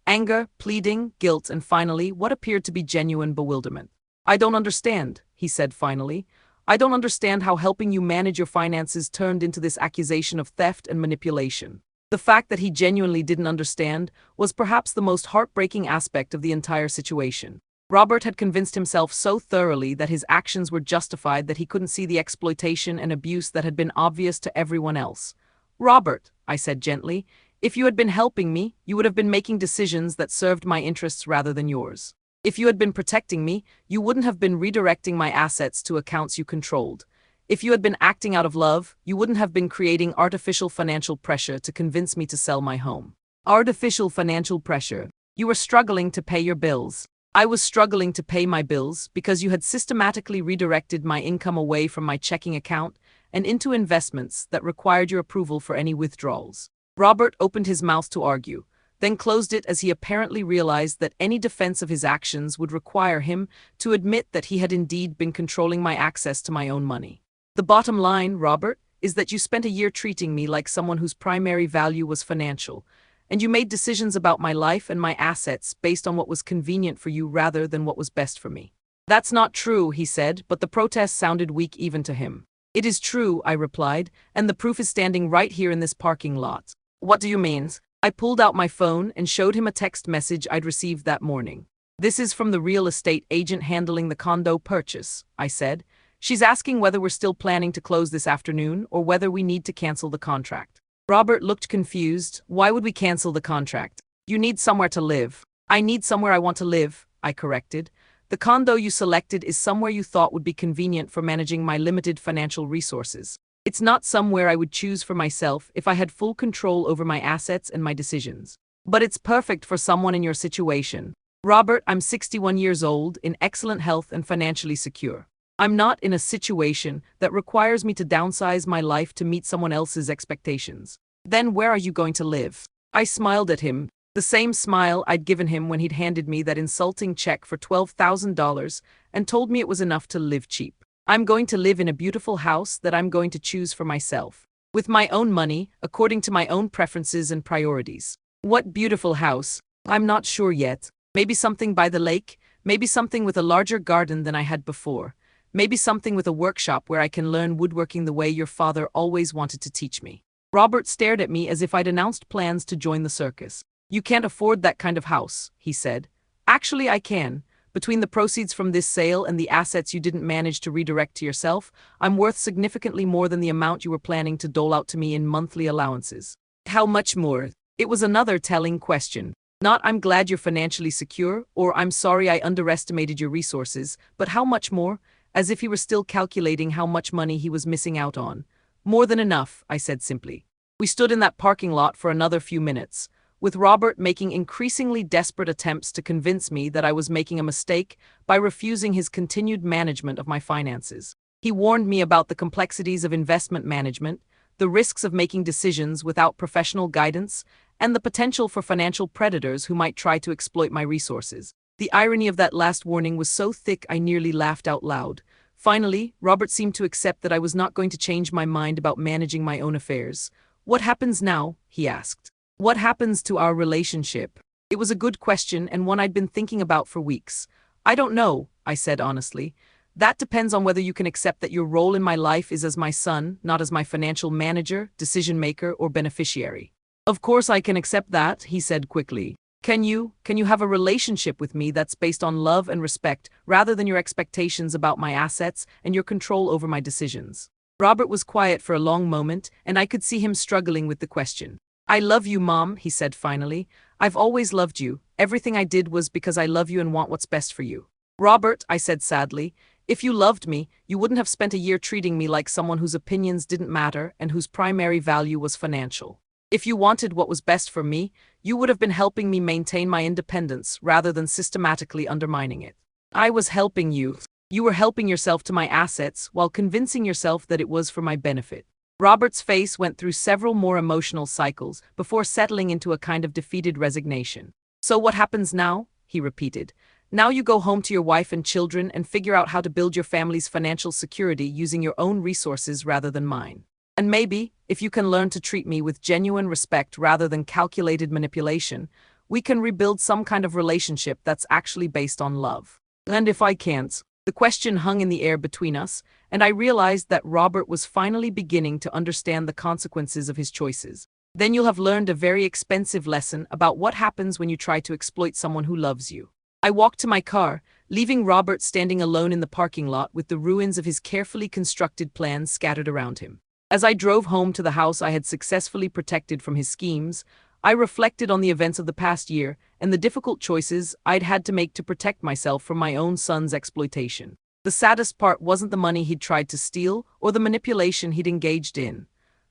Anger, pleading, guilt, and finally, what appeared to be genuine bewilderment. I don't understand, he said finally. I don't understand how helping you manage your finances turned into this accusation of theft and manipulation. The fact that he genuinely didn't understand was perhaps the most heartbreaking aspect of the entire situation. Robert had convinced himself so thoroughly that his actions were justified that he couldn't see the exploitation and abuse that had been obvious to everyone else. Robert, I said gently, if you had been helping me, you would have been making decisions that served my interests rather than yours. If you had been protecting me, you wouldn't have been redirecting my assets to accounts you controlled. If you had been acting out of love, you wouldn't have been creating artificial financial pressure to convince me to sell my home. Artificial financial pressure. You were struggling to pay your bills. I was struggling to pay my bills because you had systematically redirected my income away from my checking account and into investments that required your approval for any withdrawals. Robert opened his mouth to argue, then closed it as he apparently realized that any defense of his actions would require him to admit that he had indeed been controlling my access to my own money. The bottom line, Robert, is that you spent a year treating me like someone whose primary value was financial, and you made decisions about my life and my assets based on what was convenient for you rather than what was best for me. That's not true, he said, but the protest sounded weak even to him. It is true, I replied, and the proof is standing right here in this parking lot. What do you mean? I pulled out my phone and showed him a text message I'd received that morning. This is from the real estate agent handling the condo purchase, I said. She's asking whether we're still planning to close this afternoon or whether we need to cancel the contract. Robert looked confused. Why would we cancel the contract? You need somewhere to live. I need somewhere I want to live, I corrected. The condo you selected is somewhere you thought would be convenient for managing my limited financial resources. It's not somewhere I would choose for myself if I had full control over my assets and my decisions. But it's perfect for someone in your situation. Robert, I'm 61 years old, in excellent health and financially secure. I'm not in a situation that requires me to downsize my life to meet someone else's expectations. Then where are you going to live? I smiled at him, the same smile I'd given him when he'd handed me that insulting check for $12,000 and told me it was enough to live cheap. I'm going to live in a beautiful house that I'm going to choose for myself, with my own money, according to my own preferences and priorities. What beautiful house? I'm not sure yet. Maybe something by the lake, maybe something with a larger garden than I had before, maybe something with a workshop where I can learn woodworking the way your father always wanted to teach me. Robert stared at me as if I'd announced plans to join the circus. You can't afford that kind of house, he said. Actually, I can. Between the proceeds from this sale and the assets you didn't manage to redirect to yourself, I'm worth significantly more than the amount you were planning to dole out to me in monthly allowances. How much more? It was another telling question. Not I'm glad you're financially secure, or I'm sorry I underestimated your resources, but how much more? As if he were still calculating how much money he was missing out on. More than enough, I said simply. We stood in that parking lot for another few minutes, with Robert making increasingly desperate attempts to convince me that I was making a mistake by refusing his continued management of my finances. He warned me about the complexities of investment management, the risks of making decisions without professional guidance, and the potential for financial predators who might try to exploit my resources. The irony of that last warning was so thick I nearly laughed out loud. Finally, Robert seemed to accept that I was not going to change my mind about managing my own affairs. What happens now? He asked. What happens to our relationship? It was a good question and one I'd been thinking about for weeks. I don't know, I said honestly. That depends on whether you can accept that your role in my life is as my son, not as my financial manager, decision maker, or beneficiary. Of course I can accept that, he said quickly. Can you have a relationship with me that's based on love and respect rather than your expectations about my assets and your control over my decisions? Robert was quiet for a long moment, and I could see him struggling with the question. I love you, Mom, he said finally. I've always loved you. Everything I did was because I love you and want what's best for you. Robert, I said sadly, if you loved me, you wouldn't have spent a year treating me like someone whose opinions didn't matter and whose primary value was financial. If you wanted what was best for me, you would have been helping me maintain my independence rather than systematically undermining it. I was helping you. You were helping yourself to my assets while convincing yourself that it was for my benefit. Robert's face went through several more emotional cycles before settling into a kind of defeated resignation. So what happens now? He repeated. Now you go home to your wife and children and figure out how to build your family's financial security using your own resources rather than mine. And maybe, if you can learn to treat me with genuine respect rather than calculated manipulation, we can rebuild some kind of relationship that's actually based on love. And if I can't? The question hung in the air between us, and I realized that Robert was finally beginning to understand the consequences of his choices. Then you'll have learned a very expensive lesson about what happens when you try to exploit someone who loves you. I walked to my car, leaving Robert standing alone in the parking lot with the ruins of his carefully constructed plans scattered around him. As I drove home to the house I had successfully protected from his schemes, I reflected on the events of the past year and the difficult choices I'd had to make to protect myself from my own son's exploitation. The saddest part wasn't the money he'd tried to steal or the manipulation he'd engaged in.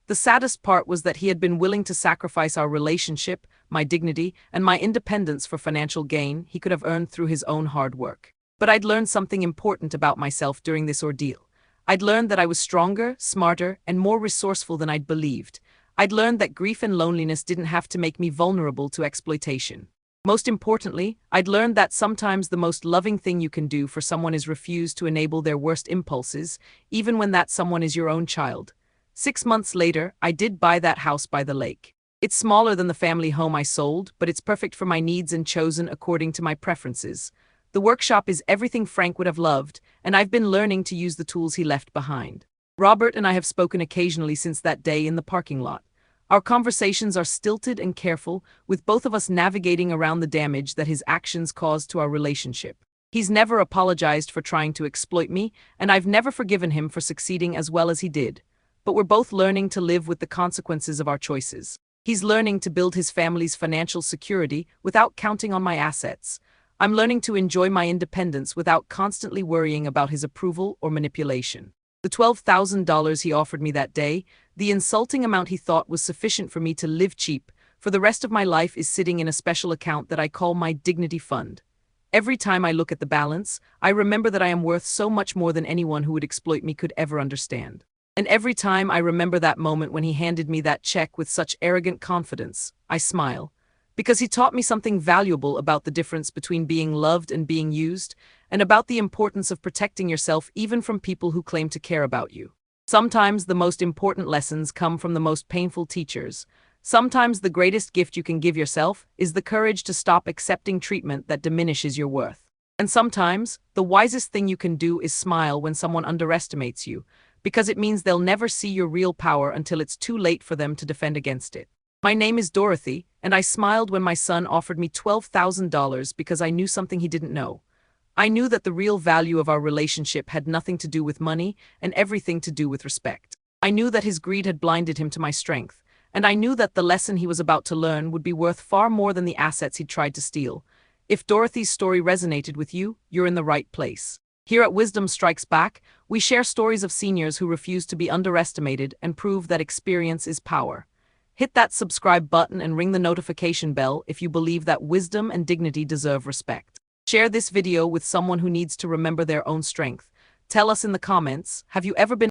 The saddest part was that he had been willing to sacrifice our relationship, my dignity, and my independence for financial gain he could have earned through his own hard work. But I'd learned something important about myself during this ordeal. I'd learned that I was stronger, smarter, and more resourceful than I'd believed. I'd learned that grief and loneliness didn't have to make me vulnerable to exploitation. Most importantly, I'd learned that sometimes the most loving thing you can do for someone is refuse to enable their worst impulses, even when that someone is your own child. 6 months later, I did buy that house by the lake. It's smaller than the family home I sold, but it's perfect for my needs and chosen according to my preferences. The workshop is everything Frank would have loved, and I've been learning to use the tools he left behind. Robert and I have spoken occasionally since that day in the parking lot. Our conversations are stilted and careful, with both of us navigating around the damage that his actions caused to our relationship. He's never apologized for trying to exploit me, and I've never forgiven him for succeeding as well as he did. But we're both learning to live with the consequences of our choices. He's learning to build his family's financial security without counting on my assets. I'm learning to enjoy my independence without constantly worrying about his approval or manipulation. The $12,000 he offered me that day, the insulting amount he thought was sufficient for me to live cheap for the rest of my life, is sitting in a special account that I call my dignity fund. Every time I look at the balance, I remember that I am worth so much more than anyone who would exploit me could ever understand. And every time I remember that moment when he handed me that check with such arrogant confidence, I smile. Because he taught me something valuable about the difference between being loved and being used, and about the importance of protecting yourself even from people who claim to care about you. Sometimes the most important lessons come from the most painful teachers. Sometimes the greatest gift you can give yourself is the courage to stop accepting treatment that diminishes your worth. And sometimes, the wisest thing you can do is smile when someone underestimates you, because it means they'll never see your real power until it's too late for them to defend against it. My name is Dorothy, and I smiled when my son offered me $12,000 because I knew something he didn't know. I knew that the real value of our relationship had nothing to do with money and everything to do with respect. I knew that his greed had blinded him to my strength, and I knew that the lesson he was about to learn would be worth far more than the assets he'd tried to steal. If Dorothy's story resonated with you, you're in the right place. Here at Wisdom Strikes Back, we share stories of seniors who refuse to be underestimated and prove that experience is power. Hit that subscribe button and ring the notification bell if you believe that wisdom and dignity deserve respect. Share this video with someone who needs to remember their own strength. Tell us in the comments, have you ever been